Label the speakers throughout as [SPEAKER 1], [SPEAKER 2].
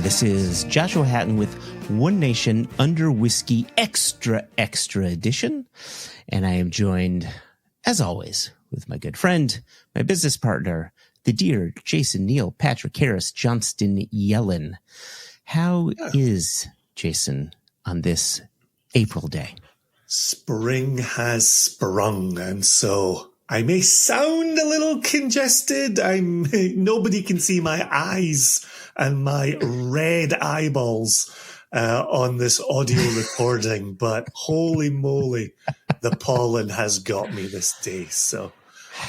[SPEAKER 1] This is Joshua Hatton with One Nation Under Whiskey Extra Edition. And I am joined, as always, with my good friend, my business partner, the dear Jason Neal, Patrick Harris, Johnston Yellen. How is Jason on this April day?
[SPEAKER 2] Spring has sprung, and so I may sound a little congested. Nobody can see my eyes and my red eyeballs on this audio recording, but holy moly, the pollen has got me this day. So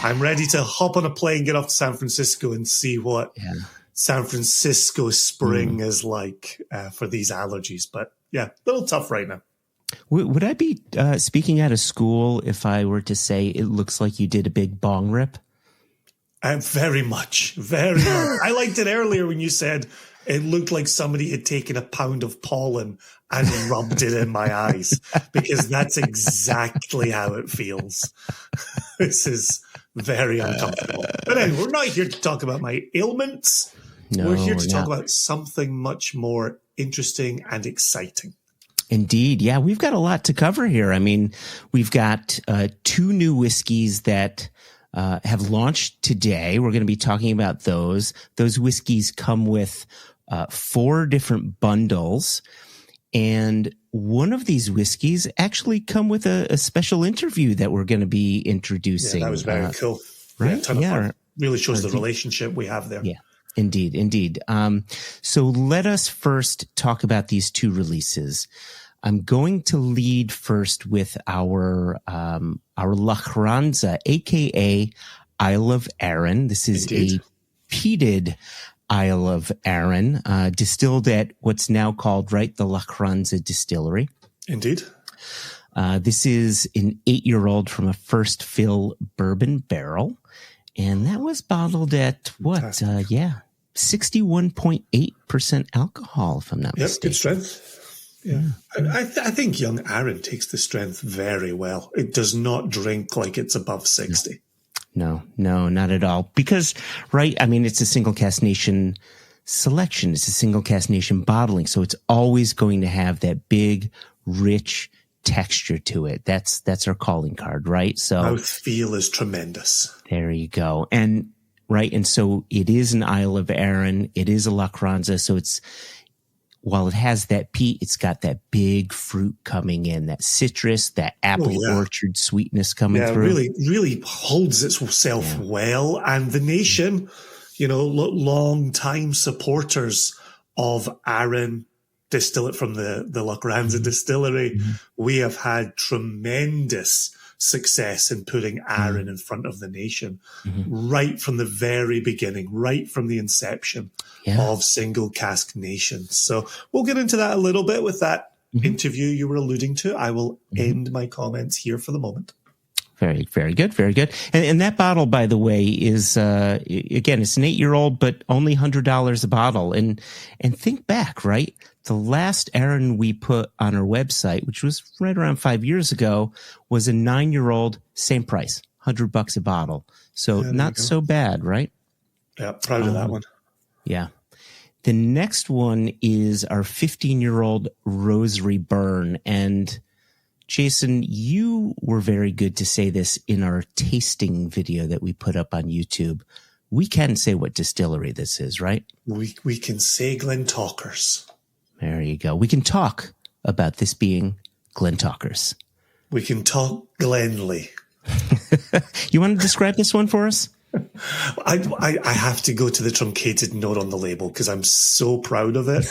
[SPEAKER 2] I'm ready to hop on a plane, get off to San Francisco, and see what San Francisco spring is like for these allergies. But yeah, a little tough right now.
[SPEAKER 1] Would I be speaking out of school if I were to say it looks like you did a big bong rip?
[SPEAKER 2] Very much, very much. I liked it earlier when you said it looked like somebody had taken a pound of pollen and rubbed it in my eyes, because that's exactly how it feels. This is very uncomfortable. But anyway, we're not here to talk about my ailments.
[SPEAKER 1] No,
[SPEAKER 2] we're here to talk about something much more interesting and exciting.
[SPEAKER 1] Indeed. Yeah, we've got a lot to cover here. I mean, we've got two new whiskeys that have launched today. We're going to be talking about those. Those whiskeys come with 4 different bundles. And one of these whiskeys actually come with a special interview that we're going to be introducing.
[SPEAKER 2] Yeah, that was very cool.
[SPEAKER 1] Right?
[SPEAKER 2] Yeah, a ton of fun. Really shows the relationship we have there.
[SPEAKER 1] Yeah. Indeed. So let us first talk about these two releases. I'm going to lead first with our Lochranza, aka Isle of Arran. This is a peated Isle of Arran, distilled at what's now called, the Lochranza Distillery. Indeed. This is an 8-year-old from a first fill bourbon barrel. And that was bottled at what? 61.8% alcohol, if I'm not mistaken.
[SPEAKER 2] Good strength. Yeah. I think young Arran takes the strength very well. It does not drink like it's above 60.
[SPEAKER 1] No, not at all. Because, it's a single cask nation selection. It's a single cask nation bottling. So it's always going to have that big, rich texture to it. That's our calling card, right? So
[SPEAKER 2] mouthfeel is tremendous.
[SPEAKER 1] There you go. And so it is an Isle of Arran. It is a Lochranza. So while it has that peat, it's got that big fruit coming in, that citrus, that apple orchard sweetness coming through.
[SPEAKER 2] Really holds itself well. And the nation, long time supporters of Arran Distillate from the Lochranza Distillery, we have had tremendous success in putting Arran in front of the nation right from the very beginning, right from the inception of single cask nations. So we'll get into that a little bit with that interview you were alluding to. I will end my comments here for the moment.
[SPEAKER 1] Very, very good. Very good. And that bottle, by the way, is, again, it's an 8-year-old, but only $100 a bottle. And think back, right? The last Arran we put on our website, which was right around 5 years ago, was a 9-year-old, same price, $100 a bottle. So not so bad, right?
[SPEAKER 2] Yeah, proud of that one.
[SPEAKER 1] Yeah. The next one is our 15-year-old Rosarie Burn. And Jason, you were very good to say this in our tasting video that we put up on YouTube. We can say what distillery this is, right?
[SPEAKER 2] We can say Glentauchers.
[SPEAKER 1] There you go. We can talk about this being Glentauchers.
[SPEAKER 2] We can talk Glenley.
[SPEAKER 1] You want to describe this one for us?
[SPEAKER 2] I have to go to the truncated note on the label because I'm so proud of it.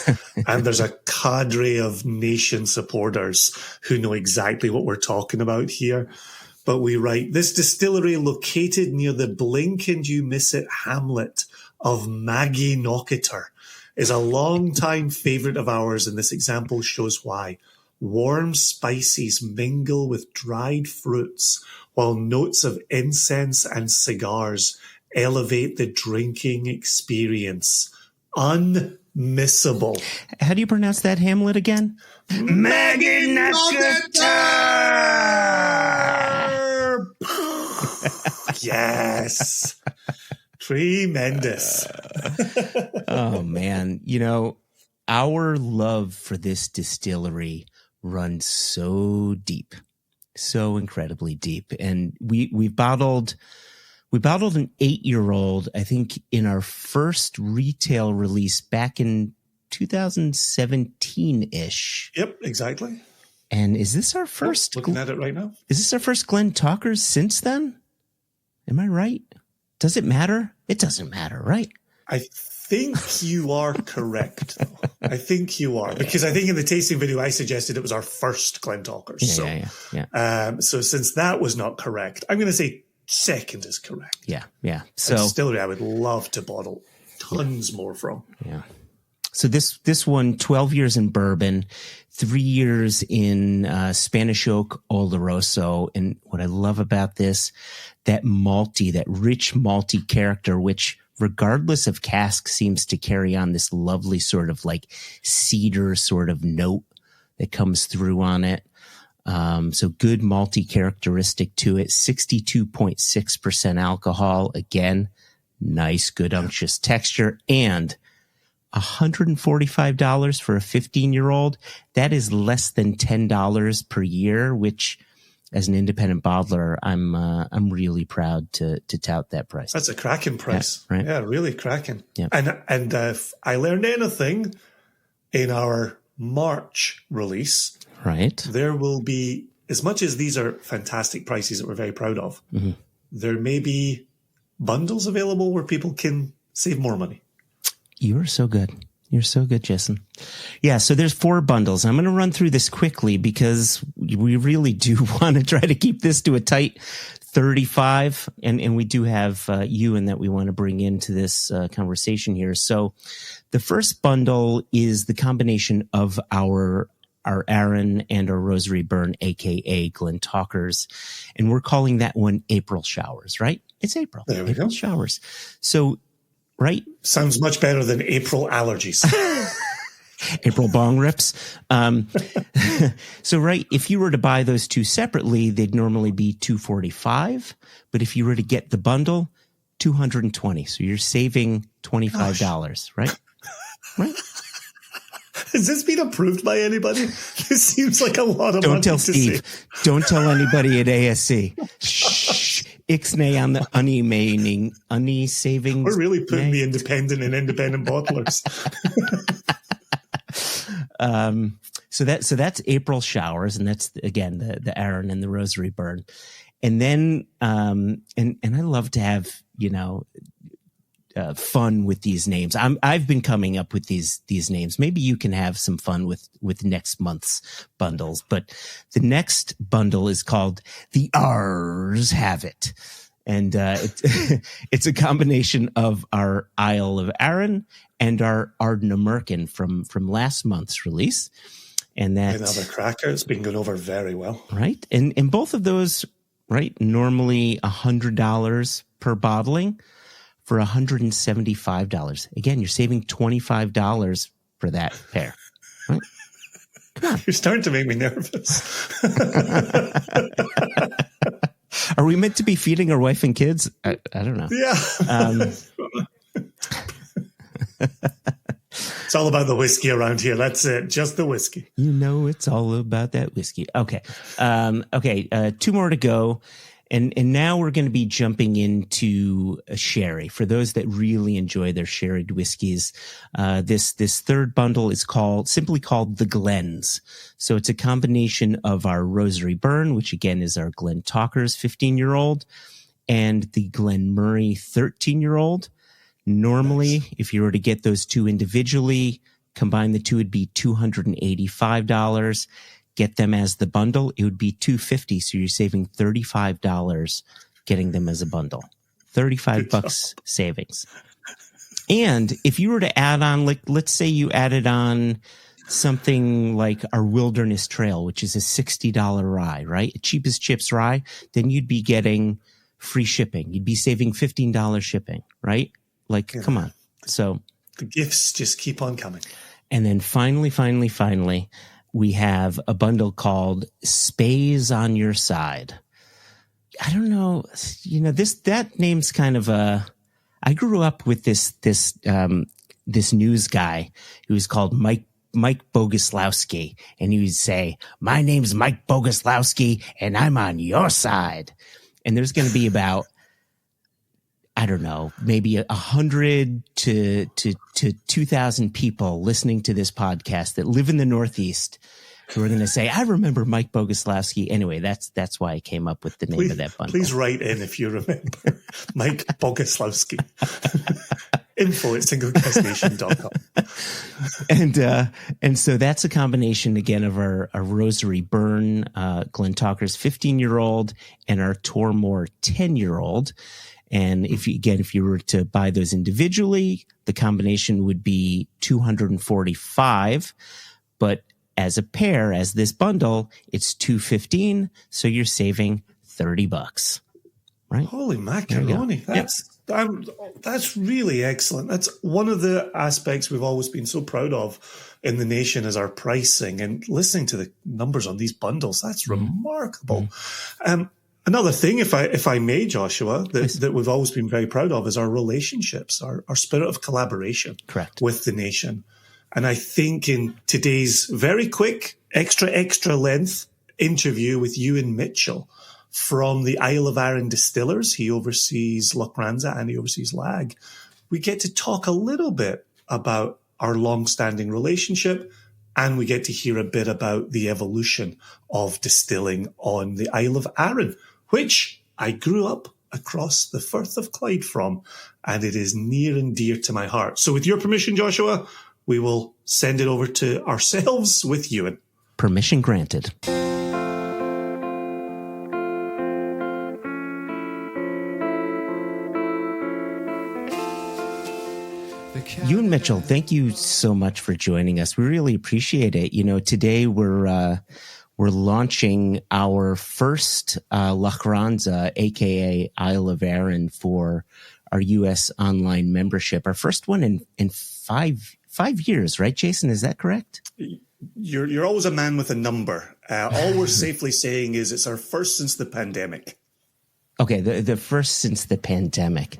[SPEAKER 2] And there's a cadre of nation supporters who know exactly what we're talking about here. But we write, this distillery located near the blink and you miss it hamlet of Maggie Knocketer is a long-time favorite of ours, and this example shows why. Warm spices mingle with dried fruits, while notes of incense and cigars elevate the drinking experience. Unmissable.
[SPEAKER 1] How do you pronounce that hamlet again?
[SPEAKER 2] Maggie Knocketer! Yes. Tremendous.
[SPEAKER 1] Oh, man. You know, our love for this distillery runs so deep, so incredibly deep. And we bottled an 8-year-old, I think, in our first retail release back in 2017-ish.
[SPEAKER 2] Yep, exactly.
[SPEAKER 1] And is this our first?
[SPEAKER 2] Looking at it right now.
[SPEAKER 1] Is this our first Glentauchers since then? Am I right? Does it matter? It doesn't matter, right?
[SPEAKER 2] I think you are correct, though. I think you are. Because I think in the tasting video, I suggested it was our first Glentauchers.
[SPEAKER 1] Yeah.
[SPEAKER 2] So since that was not correct, I'm going to say second is correct.
[SPEAKER 1] Yeah.
[SPEAKER 2] So a distillery I would love to bottle tons more from.
[SPEAKER 1] Yeah. So this one, 12 years in bourbon, 3 years in Spanish oak Oloroso. And what I love about this, that rich malty character, which regardless of cask seems to carry on this lovely sort of like cedar sort of note that comes through on it. So good malty characteristic to it. 62.6% alcohol. Again, nice, good unctuous texture, and $145 for a 15-year-old. That is less than $10 per year, which as an independent bottler, I'm really proud to tout that price.
[SPEAKER 2] That's a cracking price.
[SPEAKER 1] Yeah, right?
[SPEAKER 2] Yeah, really cracking.
[SPEAKER 1] Yeah.
[SPEAKER 2] And if I learned anything in our March release,
[SPEAKER 1] right,
[SPEAKER 2] there will be, as much as these are fantastic prices that we're very proud of, there may be bundles available where people can save more money.
[SPEAKER 1] You are so good. You're so good, Jason. Yeah, so there's 4 bundles. I'm going to run through this quickly because we really do want to try to keep this to a tight 35. And we do have Euan that we want to bring into this conversation here. So the first bundle is the combination of our Arran and our Rosarie Burn, a.k.a. Glentauchers. And we're calling that one April Showers, right? It's April.
[SPEAKER 2] There we
[SPEAKER 1] April
[SPEAKER 2] go.
[SPEAKER 1] Showers. So, right?
[SPEAKER 2] Sounds much better than April allergies.
[SPEAKER 1] April bong rips. So, right, if you were to buy those two separately, they'd normally be $245. But if you were to get the bundle, $220. So you're saving $25, right? Right?
[SPEAKER 2] Has this been approved by anybody? This seems like a lot of money.
[SPEAKER 1] Don't tell Steve. Don't tell anybody at ASC. Shh. Ixnay on the unny savings.
[SPEAKER 2] We're really putting the independent and independent bottlers.
[SPEAKER 1] So that's April Showers, and that's again the Arran and the Rosarie Burn, and then and I love to have fun with these names. I've been coming up with these names. Maybe you can have some fun with next month's bundles. But the next bundle is called The R's Have It. And it's a combination of our Isle of Arran and our Ardnamurchan from last month's release. And that's
[SPEAKER 2] another cracker. It's been going over very well.
[SPEAKER 1] Right. And both of those, right, normally $100 per bottling. For $175. Again, you're saving $25 for that pair. Right? Come on.
[SPEAKER 2] You're starting to make me nervous.
[SPEAKER 1] Are we meant to be feeding our wife and kids? I don't know.
[SPEAKER 2] Yeah. It's all about the whiskey around here. That's it. Just the whiskey.
[SPEAKER 1] It's all about that whiskey. Okay. 2 more to go. And now we're going to be jumping into a sherry. For those that really enjoy their sherried whiskeys, this third bundle is simply called the Glens. So it's a combination of our Rosarie Burn, which again is our Glentauchers 15-year-old, and the Glenmurray 13-year-old. Normally, if you were to get those two individually, combine the two, it'd be $285. Get them as the bundle, it would be $250. So you're saving $35 getting them as a bundle. $35 savings. And if you were to add on, like, let's say you added on something like our Wilderness Trail, which is a $60 rye, right? Cheapest chips rye, then you'd be getting free shipping. You'd be saving $15 shipping, right? Like, come on. So
[SPEAKER 2] the gifts just keep on coming.
[SPEAKER 1] And then finally, we have a bundle called Spays on Your Side. I don't know, that name's kind of I grew up with this this news guy who was called Mike Boguslawski, and he would say, "My name's Mike Boguslawski, and I'm on your side." And there's going to be about, I don't know, maybe 100 to 2,000 people listening to this podcast that live in the Northeast who are going to say, "I remember Mike Boguslawski." Anyway, that's why I came up with the name of that bundle.
[SPEAKER 2] Please write in if you remember Mike Boguslawski. info@singlecastnation.com.
[SPEAKER 1] And so that's a combination again of our Rosarie Burn, Glentauchers 15-year-old and our Tormore 10-year-old. And if you were to buy those individually, the combination would be $245, but as a pair, as this bundle, it's $215. So you're saving $30, right?
[SPEAKER 2] Holy macaroni! That's really excellent. That's one of the aspects we've always been so proud of in the nation is our pricing, and listening to the numbers on these bundles. That's remarkable. Another thing, if I may, Joshua, that we've always been very proud of is our relationships, our spirit of collaboration.
[SPEAKER 1] Correct.
[SPEAKER 2] With the nation. And I think in today's very quick, extra length interview with Euan Mitchell from the Isle of Arran Distillers, he oversees Lochranza and he oversees Lagg, we get to talk a little bit about our long-standing relationship, and we get to hear a bit about the evolution of distilling on the Isle of Arran, which I grew up across the Firth of Clyde from, and it is near and dear to my heart. So with your permission, Joshua, we will send it over to ourselves with Euan.
[SPEAKER 1] Permission granted. Euan Mitchell, thank you so much for joining us. We really appreciate it. Today we're launching our first Lochranza, aka Isle of Arran, for our U.S. online membership. Our first one in 5 years, right, Jason? Is that correct?
[SPEAKER 2] You're always a man with a number. All we're safely saying is it's our first since the pandemic.
[SPEAKER 1] Okay, the first since the pandemic.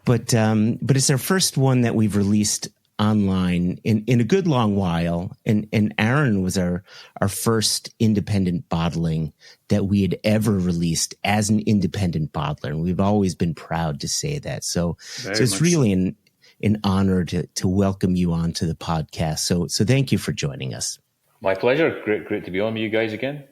[SPEAKER 1] But it's our first one that we've released online in a good long while. And Arran was our first independent bottling that we had ever released as an independent bottler. And we've always been proud to say that. So it's really an honor to welcome you onto the podcast. So thank you for joining us.
[SPEAKER 3] My pleasure. Great to be on with you guys again.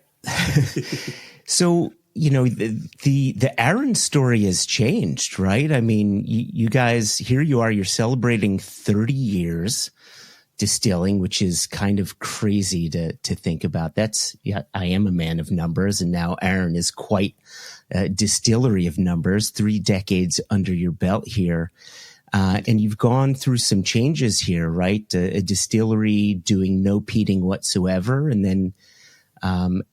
[SPEAKER 1] So, the Arran story has changed, right? I mean, you guys, here you are, you're celebrating 30 years distilling, which is kind of crazy to think about. I am a man of numbers, and now Arran is quite a distillery of numbers, 3 decades under your belt here. And you've gone through some changes here, right? A distillery doing no peating whatsoever, and then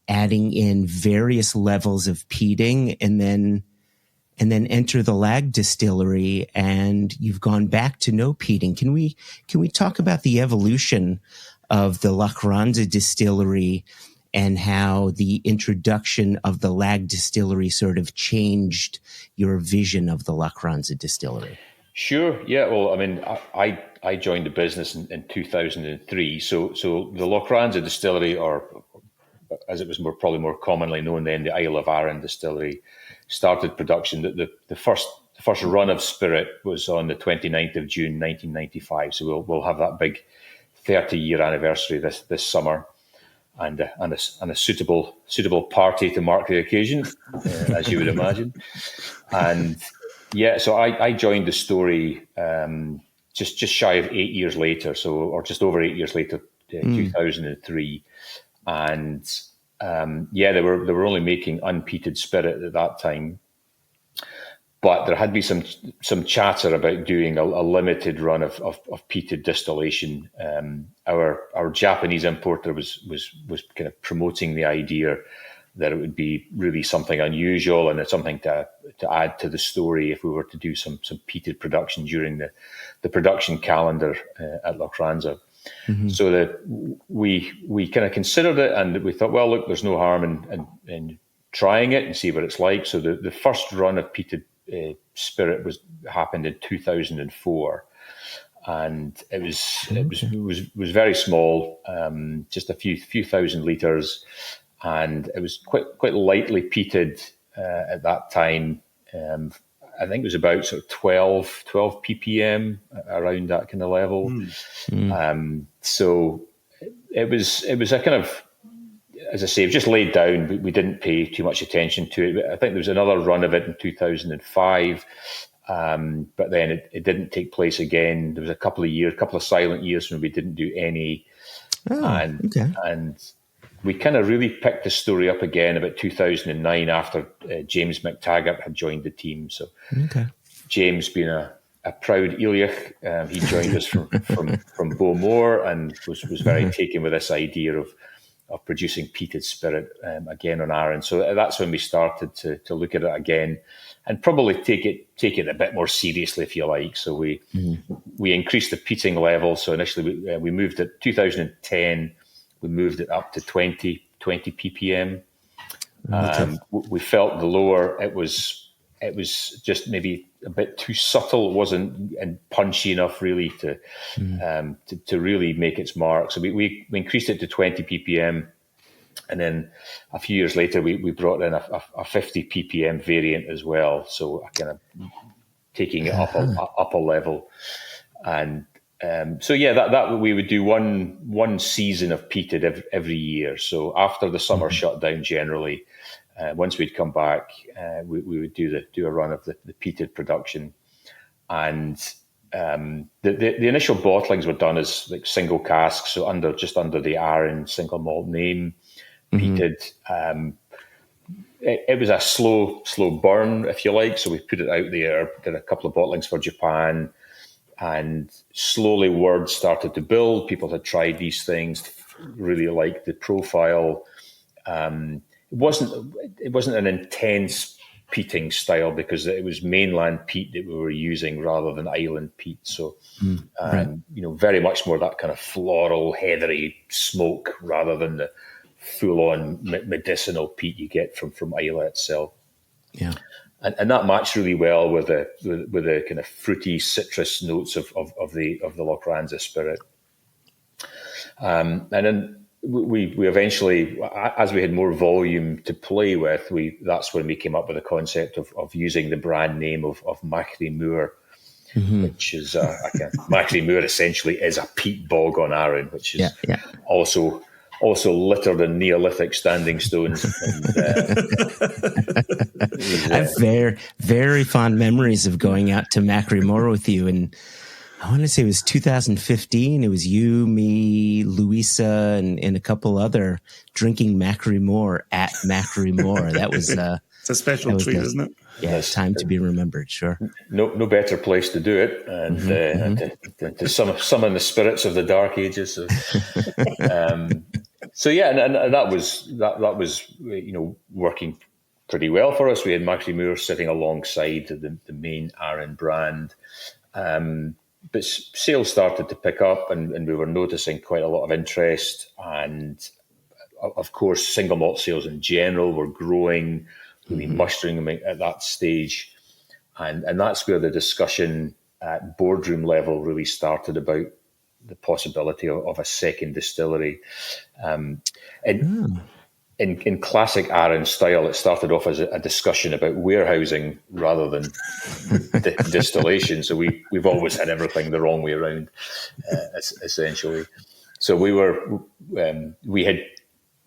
[SPEAKER 1] adding in various levels of peating, and then enter the Lagg Distillery, and you've gone back to no peating. Can we talk about the evolution of the Lochranza Distillery and how the introduction of the Lagg Distillery sort of changed your vision of the Lochranza Distillery?
[SPEAKER 3] Sure. Yeah. Well, I mean, I joined the business in 2003. So the Lochranza Distillery, or as it was probably more commonly known then, the Isle of Arran Distillery, started production. The first run of spirit was on the 29th of June 1995. So we'll have that big 30-year anniversary this summer, and a suitable party to mark the occasion, as you would imagine. And yeah, so I joined the story just shy of 8 years later, or just over 8 years later, 2003. And they were only making unpeated spirit at that time, but there had been some chatter about doing a limited run of peated distillation. Our Japanese importer was kind of promoting the idea that it would be really something unusual and it's something to add to the story if we were to do some peated production during the production calendar at Lochranza. Mm-hmm. So that we kind of considered it, and we thought, well, look, there's no harm in trying it and see what it's like. So the first run of peated spirit happened in 2004, and it was very small, just a few thousand litres, and it was quite lightly peated at that time. I think it was about sort of 12 ppm, around that kind of level. So it was a kind of, as I say, it was just laid down. We didn't pay too much attention to it. I think there was another run of it in 2005, but then it didn't take place again. There was a couple of silent years when we didn't do any. And we kind of really picked the story up again about 2009 after James McTaggart had joined the team. So James, being a proud Iliach, he joined us from Bowmore and was very taken with this idea of producing peated spirit again on Arran. So that's when we started to look at it again and probably take it a bit more seriously, if you like. So we increased the peating level. So initially we moved it 2010. We moved it up to 20 ppm. We felt the lower it was just maybe a bit too subtle. It wasn't and punchy enough really to really make its mark. So we increased it to 20 ppm, and then a few years later we brought in a 50 ppm variant as well. So kind of taking it up a level. And that we would do one season of peated every year. So after the summer shutdown, generally, once we'd come back, we would do a run of the peated production, and the initial bottlings were done as like single casks, so just under the Arran single malt name, peated. It was a slow burn, if you like. So we put it out there, did a couple of bottlings for Japan. And slowly word started to build. People had tried these things, really liked the profile. It wasn't an intense peating style because it was mainland peat that we were using rather than island peat. So, very much more that kind of floral, heathery smoke rather than the full-on medicinal peat you get from Islay itself.
[SPEAKER 1] Yeah. And
[SPEAKER 3] that matched really well with the kind of fruity citrus notes of the Lochranza spirit. And then we eventually, as we had more volume to play with, that's when we came up with the concept of using the brand name of Machrie Moor, which is Machrie Moor essentially is a peat bog on Arran, which is also littered in Neolithic standing stones.
[SPEAKER 1] I have very, very fond memories of going out to Machrie Moor with you. And I want to say it was 2015. It was you, me, Louisa, and a couple other drinking Machrie Moor at Machrie Moor. That was
[SPEAKER 2] it's a special treat, isn't it?
[SPEAKER 1] Yeah, it's time to be remembered. Sure.
[SPEAKER 3] No better place to do it, and to summon the spirits of the Dark Ages. So and that was working pretty well for us. We had Machrie Moor sitting alongside the main Arran brand, but sales started to pick up, and we were noticing quite a lot of interest. And of course, single malt sales in general were growing, really mustering at that stage, and that's where the discussion at boardroom level really started about the possibility of a second distillery. In classic Arran style, it started off as a discussion about warehousing rather than distillation. So we've always had everything the wrong way around, essentially. So we had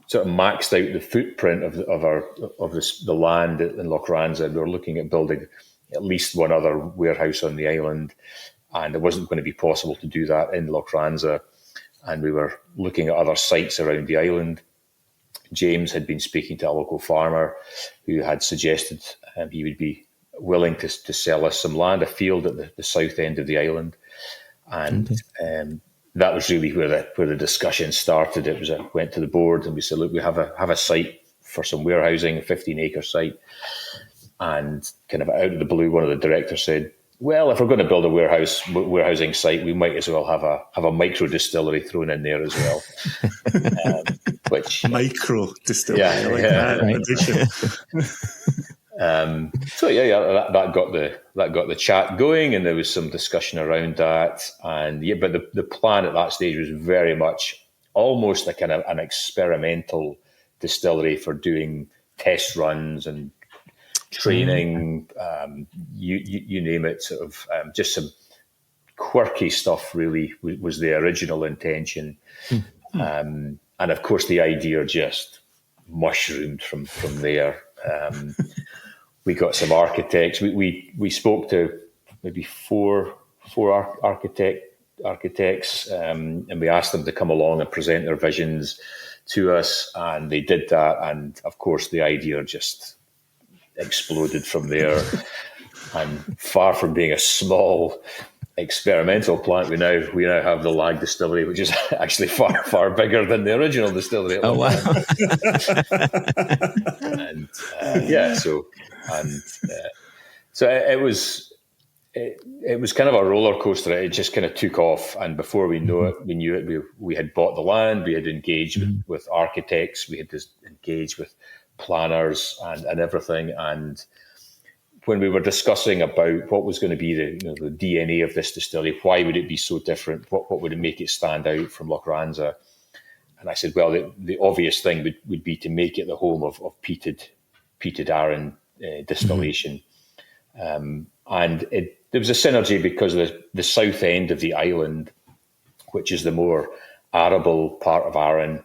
[SPEAKER 3] sort of maxed out the footprint of the land in Lochranza. We were looking at building at least one other warehouse on the island, and it wasn't going to be possible to do that in Lochranza. And we were looking at other sites around the island. James had been speaking to a local farmer who had suggested he would be willing to sell us some land, a field at the south end of the island. And that was really where the discussion started. It was went to the board and we said, look, we have a site for some warehousing, a 15-acre site. And kind of out of the blue, one of the directors said, well, if we're going to build a warehousing site, we might as well have a micro distillery thrown in there as well. Which
[SPEAKER 2] micro distillery, I like that addition.
[SPEAKER 3] That got the chat going, and there was some discussion around that. And but the plan at that stage was very much almost a kind of an experimental distillery for doing test runs and training. You name it, sort of just some quirky stuff. Really was the original intention, and of course the idea just mushroomed from there. We got some architects. We spoke to maybe four architects, and we asked them to come along and present their visions to us, and they did that. And of course, the idea just exploded from there. And far from being a small experimental plant, we now have the Lagg Distillery, which is actually far bigger than the original distillery.
[SPEAKER 1] Oh wow!
[SPEAKER 3] And so it was kind of a roller coaster. It just kind of took off, and before we knew it, we had bought the land, we had engaged with architects, we had engaged with planners and everything. And when we were discussing about what was going to be the DNA of this distillery, why would it be so different? What would it make it stand out from Lochranza? And I said, well, the obvious thing would be to make it the home of peated Arran distillation. And there was a synergy because the south end of the island, which is the more arable part of Arran,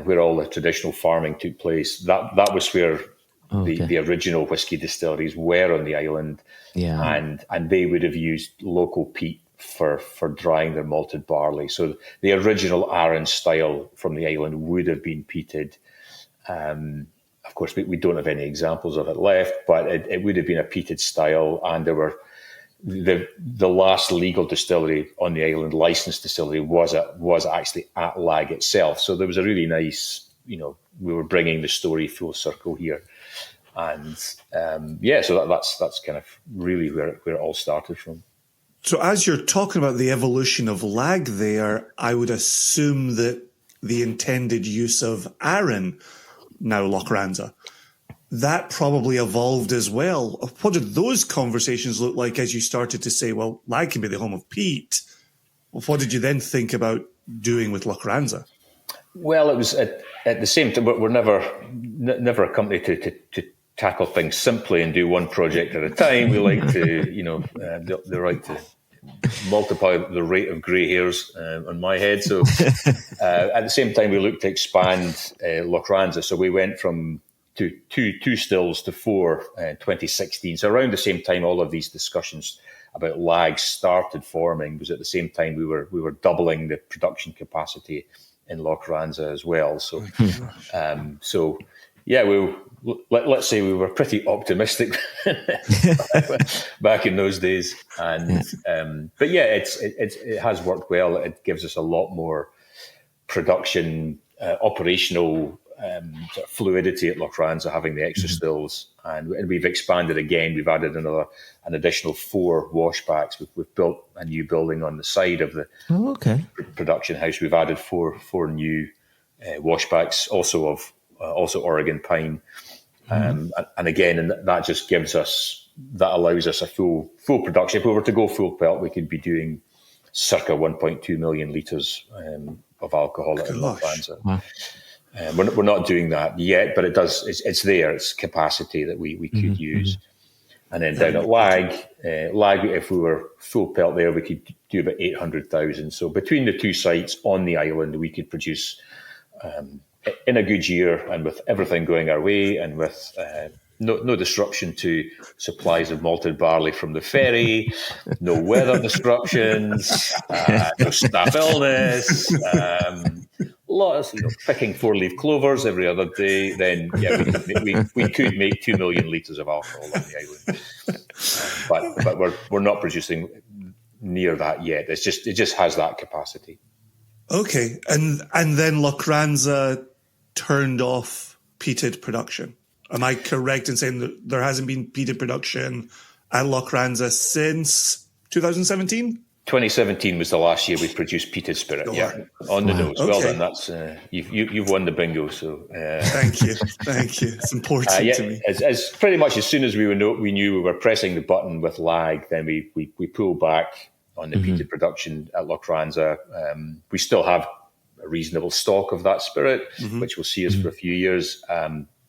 [SPEAKER 3] where all the traditional farming took place, that was where the original whisky distilleries were on the island. Yeah. And they would have used local peat for drying their malted barley. So the original Arran style from the island would have been peated. Of course, we don't have any examples of it left, but it would have been a peated style. And there were the last legal distillery on the island, licensed distillery, was actually at Lagg itself. So there was a really nice, we were bringing the story full circle here. And so that's kind of really where it all started from.
[SPEAKER 2] So as you're talking about the evolution of Lagg there, I would assume that the intended use of Arran, now Lochranza, that probably evolved as well. What did those conversations look like as you started to say, well, Lagg can be the home of peat? What did you then think about doing with Lochranza? Well, it was at the same time, but we're never a company to tackle things simply and do one project at a time. We like to, the right to multiply the rate of grey hairs on my head. So at the same time, we looked to expand Lochranza. So we went from two stills to 4 in 2016. So around the same time, all of these discussions about Lagg started forming was at the same time we were doubling the production capacity in Lochranza as well. So, let's say we were pretty optimistic back in those days, but it has worked well. It gives us a lot more production, operational sort of fluidity at Lochranza, having the extra stills, and we've expanded again. We've added an additional 4 washbacks. We've built a new building on the side of the production house. We've added four new washbacks, also Oregon pine. And again, that just allows us a full production. If we were to go full pelt, we could be doing circa 1.2 million litres of alcohol at Lochranza. Wow. We're not doing that yet, but it's there. It's capacity that we could use. And then down at Lagg, if we were full pelt there, we could do about 800,000. So between the two sites on the island, we could produce in a good year, and with everything going our way, and with no disruption to supplies of malted barley from the ferry, no weather disruptions, no staff illness, lots, picking 4-leaf clovers every other day. Then we could make 2 million litres of alcohol on the island, but we're not producing near that yet. It just has that capacity. Okay, and then Lochranza turned off peated production. Am I correct in saying that there hasn't been peated production at Lochranza since 2017?
[SPEAKER 3] 2017 was the last year we produced peated spirit.
[SPEAKER 2] Sure.
[SPEAKER 3] Yeah, on the nose.
[SPEAKER 2] Okay.
[SPEAKER 3] Well done. That's you've won the bingo. So
[SPEAKER 2] thank you. It's important to me.
[SPEAKER 3] As pretty much as soon as we knew we were pressing the button with Lagg, then we pulled back on the peated production at Lochranza. We still have a reasonable stock of that spirit, which will see us for a few years.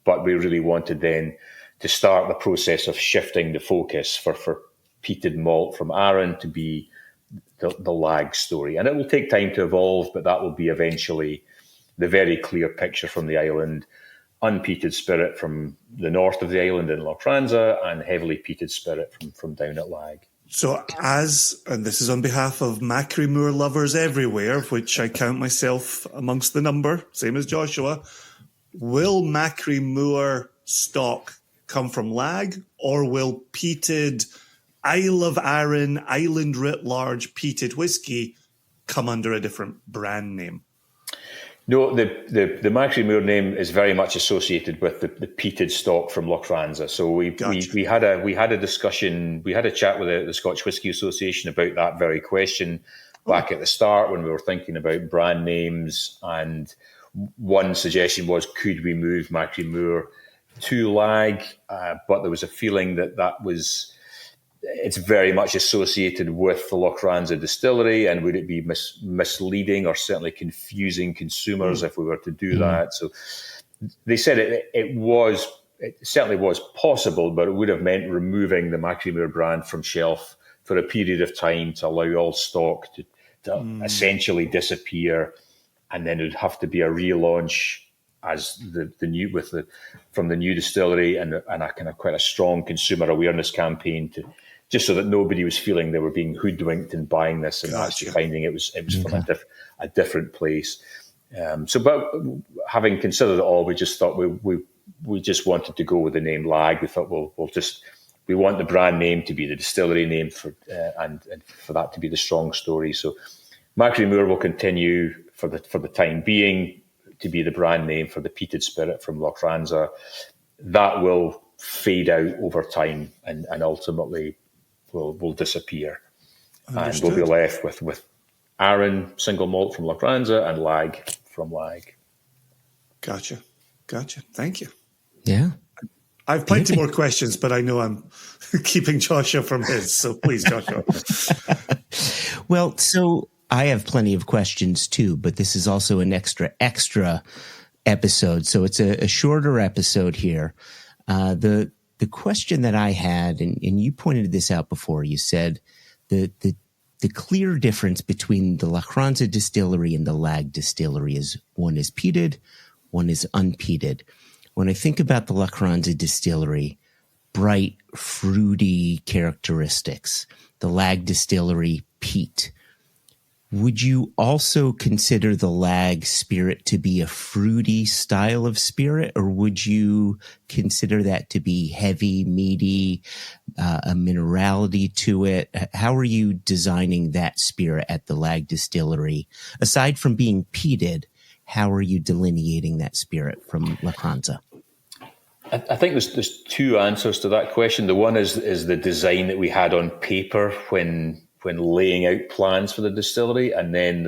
[SPEAKER 3] But we really wanted then to start the process of shifting the focus for peated malt from Arran to be the Lagg story. And it will take time to evolve, but that will be eventually the very clear picture from the island. Unpeated spirit from the north of the island in Lochranza and heavily peated spirit from down at Lagg.
[SPEAKER 2] So and this is on behalf of Macri Moor lovers everywhere, which I count myself amongst the number, same as Joshua, will Macri Moor stock come from Lagg, or will peated Isle of Arran, island writ large peated whiskey come under a different brand name?
[SPEAKER 3] No, the Macri Moor name is very much associated with the peated stock from Lochranza. So we had a discussion, we had a chat with the Scotch Whisky Association about that very question back at the start when we were thinking about brand names. And one suggestion was, could we move Macri Moor to Lagg? But there was a feeling that it's very much associated with the Lochranza distillery, and would it be misleading or certainly confusing consumers if we were to do that? So they said it certainly was possible, but it would have meant removing the Macri Moor brand from shelf for a period of time to allow all stock to essentially disappear, and then it would have to be a relaunch as from the new distillery and a kind of quite a strong consumer awareness campaign just so that nobody was feeling they were being hoodwinked in buying this and actually finding it was from a different place. But having considered it all, we just thought we just wanted to go with the name Lagg. We thought we want the brand name to be the distillery name and for that to be the strong story. So Macri Moor will continue for the time being to be the brand name for the peated spirit from Lochranza. That will fade out over time and ultimately will disappear. Understood. And we'll be left with Arran single malt from Lochranza and Lagg from Lagg.
[SPEAKER 2] Gotcha. Thank you.
[SPEAKER 1] Yeah.
[SPEAKER 2] I have plenty more questions, but I know I'm keeping Joshua from his, so please, Joshua.
[SPEAKER 1] Well, so I have plenty of questions too, but this is also an extra episode. So it's a shorter episode here. The question that I had, and you pointed this out before, you said the clear difference between the Lochranza distillery and the Lagg distillery is one is peated, one is unpeated. When I think about the Lochranza distillery, bright, fruity characteristics, the Lagg distillery, peat. Would you also consider the Lagg spirit to be a fruity style of spirit, or would you consider that to be heavy, meaty, a minerality to it? How are you designing that spirit at the Lagg distillery? Aside from being peated, how are you delineating that spirit from Lochranza?
[SPEAKER 3] I think there's two answers to that question. The one is the design that we had on paper when laying out plans for the distillery, and then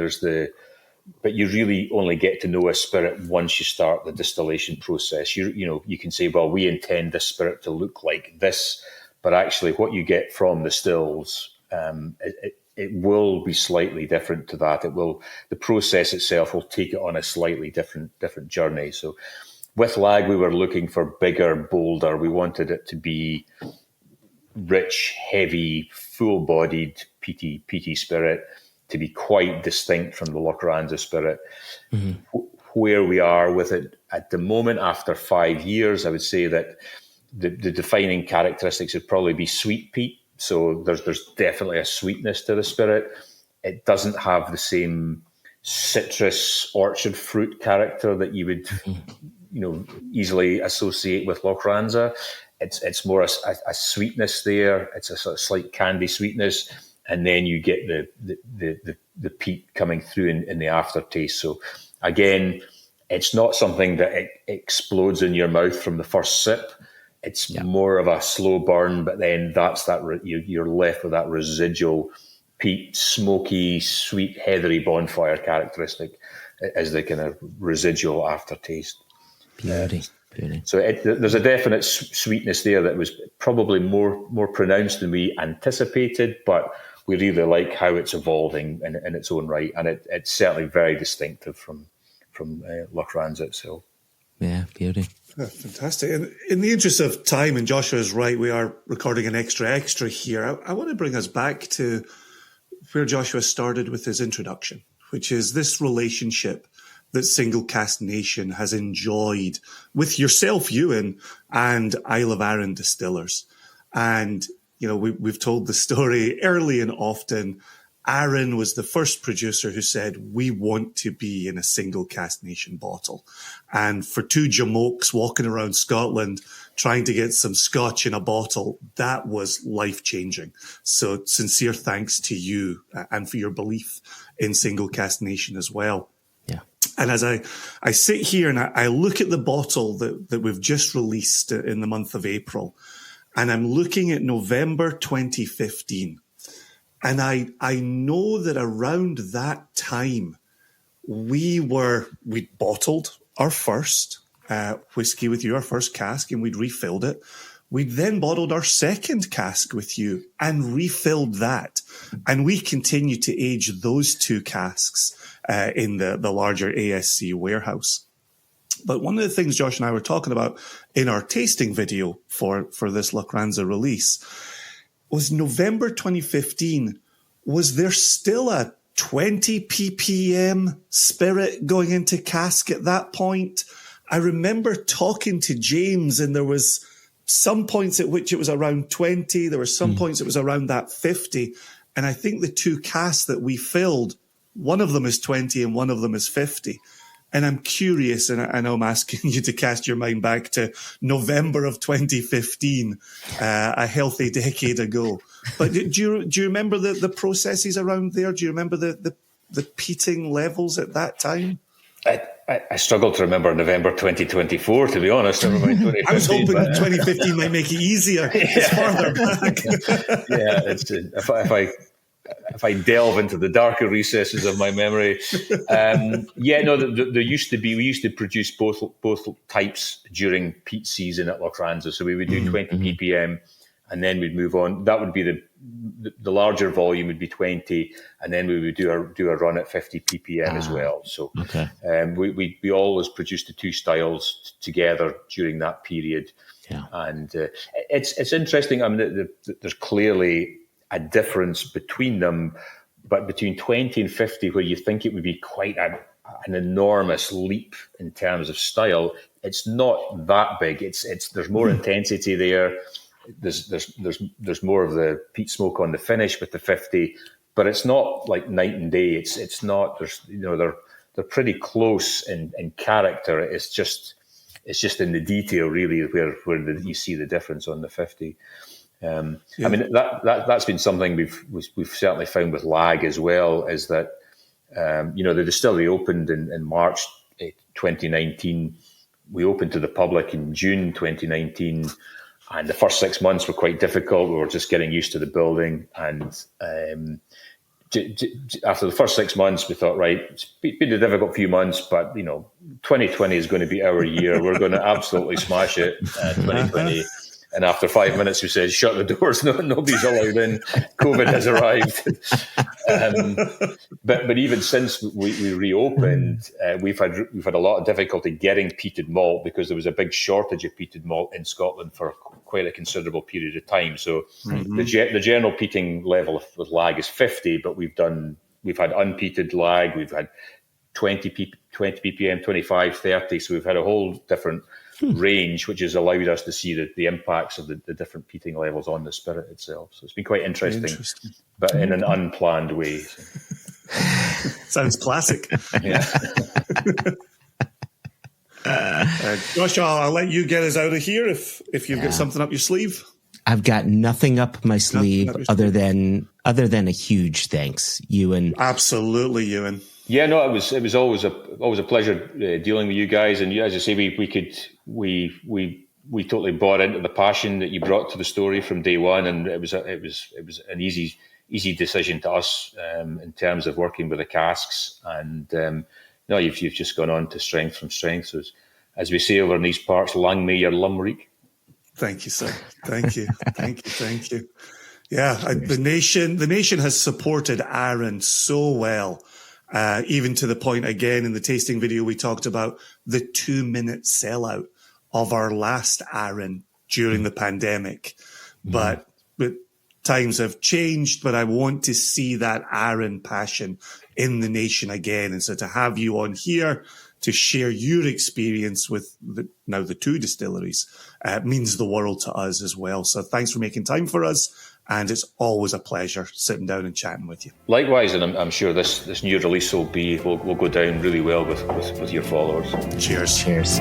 [SPEAKER 3] but you really only get to know a spirit once you start the distillation process. You can say, well, we intend this spirit to look like this, but actually what you get from the stills, it will be slightly different to that. The process itself will take it on a slightly different journey. So with Lagg, we were looking for bigger, bolder. We wanted it to be rich, heavy, full-bodied, peaty spirit, to be quite distinct from the Lochranza spirit. Mm-hmm. Where we are with it at the moment, after 5 years, I would say that the defining characteristics would probably be sweet peat. So there's definitely a sweetness to the spirit. It doesn't have the same citrus orchard fruit character that you would easily associate with Lochranza. It's more a sweetness there. It's a sort of slight candy sweetness, and then you get the peat coming through in the aftertaste. So again, it's not something that it explodes in your mouth from the first sip. It's more of a slow burn, but then you're left with that residual peat, smoky, sweet, heathery bonfire characteristic as the kind of residual aftertaste.
[SPEAKER 1] Beauty.
[SPEAKER 3] So there's a definite sweetness there that was probably more pronounced than we anticipated, but we really like how it's evolving in its own right, and it's certainly very distinctive from Lochranza itself.
[SPEAKER 1] Yeah, beauty.
[SPEAKER 2] Oh, fantastic. And in the interest of time, and Joshua is right, we are recording an extra here. I want to bring us back to where Joshua started with his introduction, which is this relationship that Single Cask Nation has enjoyed with yourself, Euan, and Isle of Arran Distillers. And, you know, we've told the story early and often. Arran was the first producer who said, we want to be in a Single Cask Nation bottle. And for two jamokes walking around Scotland trying to get some scotch in a bottle, that was life-changing. So sincere thanks to you and for your belief in Single Cask Nation as well.
[SPEAKER 1] Yeah.
[SPEAKER 2] And as I sit here and I look at the bottle that we've just released in the month of April, and I'm looking at November 2015, and I know that around that time, we'd bottled our first whiskey with you, our first cask, and we'd refilled it. We'd then bottled our second cask with you and refilled that. And we continued to age those two casks in the larger ASC warehouse. But one of the things Josh and I were talking about in our tasting video for this Lochranza release was November 2015. Was there still a 20 ppm spirit going into cask at that point? I remember talking to James, and there was some points at which it was around 20. There were some points it was around that 50. And I think the two casks that we filled, one of them is 20 and one of them is 50. And I'm curious, and I know I'm asking you to cast your mind back to November of 2015, a healthy decade ago. But do you remember the processes around there? Do you remember the peating levels at that time?
[SPEAKER 3] I struggle to remember November 2024, to be honest. I
[SPEAKER 2] was hoping that 2015 might make it easier. It's farther back.
[SPEAKER 3] Yeah, if I delve into the darker recesses of my memory, there used to be. We used to produce both types during peat season at Lochranza. So we would do 20 ppm, and then we'd move on. That would be the larger volume would be 20, and then we would do a run at 50 ppm as well. So we always produced the two styles together during that period. Yeah. And it's interesting. I mean, there's clearly a difference between them, but between 20 and 50, where you think it would be quite an enormous leap in terms of style, it's not that big. There's more intensity there. There's more of the peat smoke on the finish with the 50, but it's not like night and day. It's not. They're pretty close in character. It's just in the detail really where you see the difference on the 50. I mean that's been something we've certainly found with Lagg as well, is that the distillery opened in March 2019. We opened to the public in June 2019, and the first 6 months were quite difficult. We were just getting used to the building, and after the first 6 months, we thought, right, it's been a difficult few months, but 2020 is going to be our year. We're going to absolutely smash it. 2020. And after 5 minutes, we said, shut the doors. No, nobody's allowed in. COVID has arrived. But even since we reopened, we've had a lot of difficulty getting peated malt, because there was a big shortage of peated malt in Scotland for quite a considerable period of time. So the general peating level with Lagg is 50, but we've had unpeated Lagg, we've had 20 ppm, 25, 30. So we've had a whole different range, which has allowed us to see the impacts of the different peating levels on the spirit itself. So it's been quite interesting. But in an unplanned way. So.
[SPEAKER 2] Sounds classic.
[SPEAKER 3] Yeah.
[SPEAKER 2] Joshua, I'll let you get us out of here if you've got something up your sleeve.
[SPEAKER 1] I've got nothing up my sleeve other than a huge thanks, Euan.
[SPEAKER 2] Absolutely, Euan.
[SPEAKER 3] Yeah, no, it was always a pleasure dealing with you guys, and as I say, we totally bought into the passion that you brought to the story from day one, and it was an easy easy decision to us in terms of working with the casks. And no, you've just gone on to strength from strength. So as we say over in these parts, lang may your Limerick.
[SPEAKER 2] Thank you, sir. Thank you. Thank you. Yeah, the nation has supported Arran so well, even to the point, again, in the tasting video, we talked about the 2-minute sellout of our last Arran during the pandemic. But times have changed, but I want to see that Arran passion in the nation again. And so to have you on here to share your experience with now the 2 distilleries means the world to us as well. So thanks for making time for us. And it's always a pleasure sitting down and chatting with you.
[SPEAKER 3] Likewise, and I'm sure this new release will go down really well with your followers.
[SPEAKER 2] Cheers.
[SPEAKER 1] Cheers.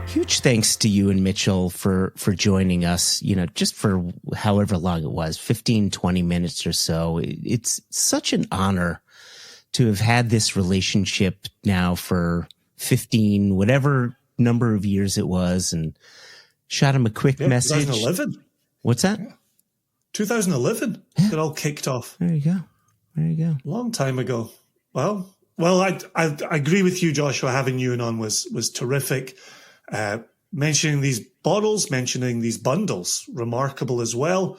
[SPEAKER 1] Huge thanks to Euan Mitchell for joining us, just for however long it was, 15, 20 minutes or so. It's such an honor to have had this relationship now for 15, whatever number of years it was, and shot him a quick message.
[SPEAKER 2] 2011.
[SPEAKER 1] What's that?
[SPEAKER 2] Yeah. 2011. It all kicked off.
[SPEAKER 1] There you go.
[SPEAKER 2] Long time ago. Well, I agree with you, Joshua. Having Euan on was terrific. Mentioning these bottles, mentioning these bundles, remarkable as well.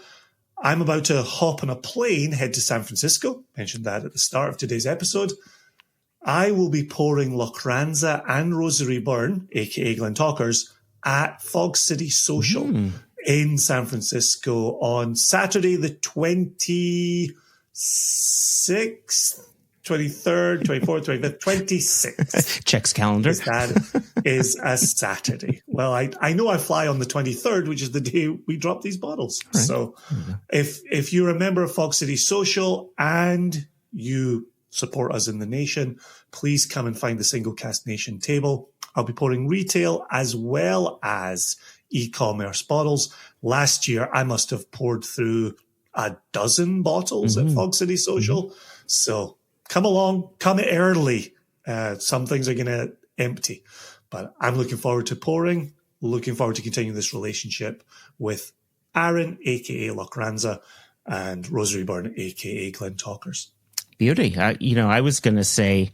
[SPEAKER 2] I'm about to hop on a plane, head to San Francisco. Mentioned that at the start of today's episode. I will be pouring Lochranza and Rosarie Burn, aka Glentauchers, at Fog City Social in San Francisco on Saturday, the 26th, 23rd, 24th, 25th, 26th.
[SPEAKER 1] Checks calendar.
[SPEAKER 2] That is a Saturday. Well, I know I fly on the 23rd, which is the day we drop these bottles. Right. So if you're a member of Fog City Social and you support us in the nation, please come and find the Single Cask Nation table. I'll be pouring retail as well as e-commerce bottles. Last year, I must have poured through a dozen bottles at Fog City Social. So come along, come early. Some things are going to empty, but I'm looking forward to pouring, looking forward to continuing this relationship with Arran, aka Lochranza, and Rosarie Burn, aka Glentauchers.
[SPEAKER 1] Beauty. I was going to say,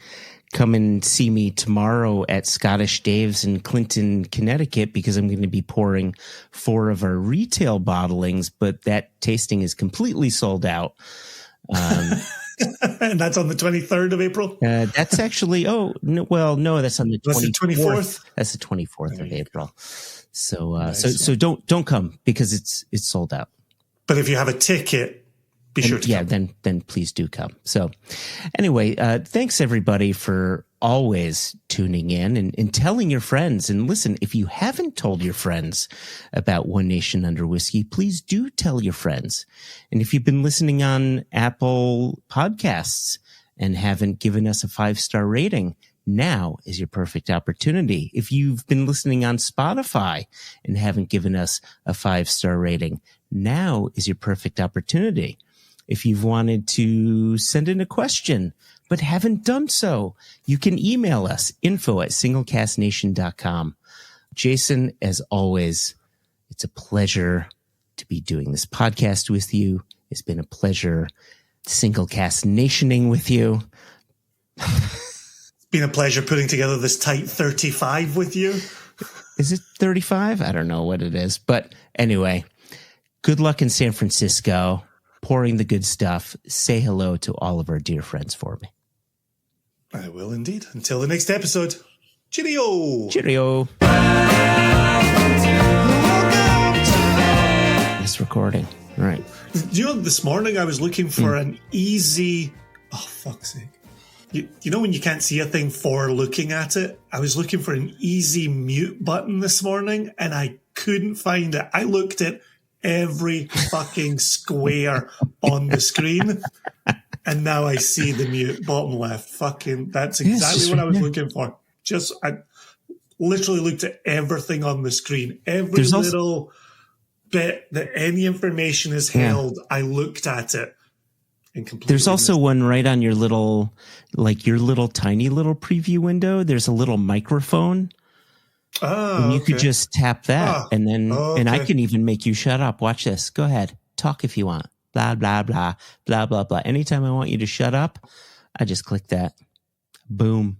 [SPEAKER 1] come and see me tomorrow at Scottish Dave's in Clinton, Connecticut, because I'm going to be pouring 4 of our retail bottlings, but that tasting is completely sold out.
[SPEAKER 2] And that's on the 23rd of April?
[SPEAKER 1] That's actually, that's on the 24th. That's the 24th of April. So, nice. so don't come because it's sold out. But
[SPEAKER 2] if you have a ticket, be sure to come.
[SPEAKER 1] Then please do come. So anyway, thanks everybody for always tuning in and telling your friends. And listen, if you haven't told your friends about One Nation Under Whiskey, please do tell your friends. And if you've been listening on Apple Podcasts and haven't given us a 5-star rating, now is your perfect opportunity. If you've been listening on Spotify and haven't given us a 5-star rating, now is your perfect opportunity. If you've wanted to send in a question but haven't done so, you can email us, info@singlecasknation.com. Jason, as always, it's a pleasure to be doing this podcast with you. It's been a pleasure Single Cask Nationing with you.
[SPEAKER 2] It's been a pleasure putting together this tight 35 with you.
[SPEAKER 1] Is it 35? I don't know what it is. But anyway, good luck in San Francisco. Pouring the good stuff. Say hello to all of our dear friends for me.
[SPEAKER 2] I will indeed. Until the next episode. Cheerio.
[SPEAKER 1] Cheerio. It's recording. All right.
[SPEAKER 2] This morning I was looking for an easy... Oh, fuck's sake. You know when you can't see a thing for looking at it? I was looking for an easy mute button this morning and I couldn't find it. I looked at every fucking square on the screen and now I see the mute bottom left. Fucking, that's exactly what I was looking for. I literally looked at everything on the screen. Every little bit that any information is held, I looked at it.
[SPEAKER 1] There's also one right on your little tiny little preview window. There's a little microphone. And you could just tap that, and then and I
[SPEAKER 2] okay.
[SPEAKER 1] can even make you shut up. Watch this. Go ahead. Talk if you want. Blah, blah, blah, blah, blah, blah. Anytime I want you to shut up, I just click that. Boom.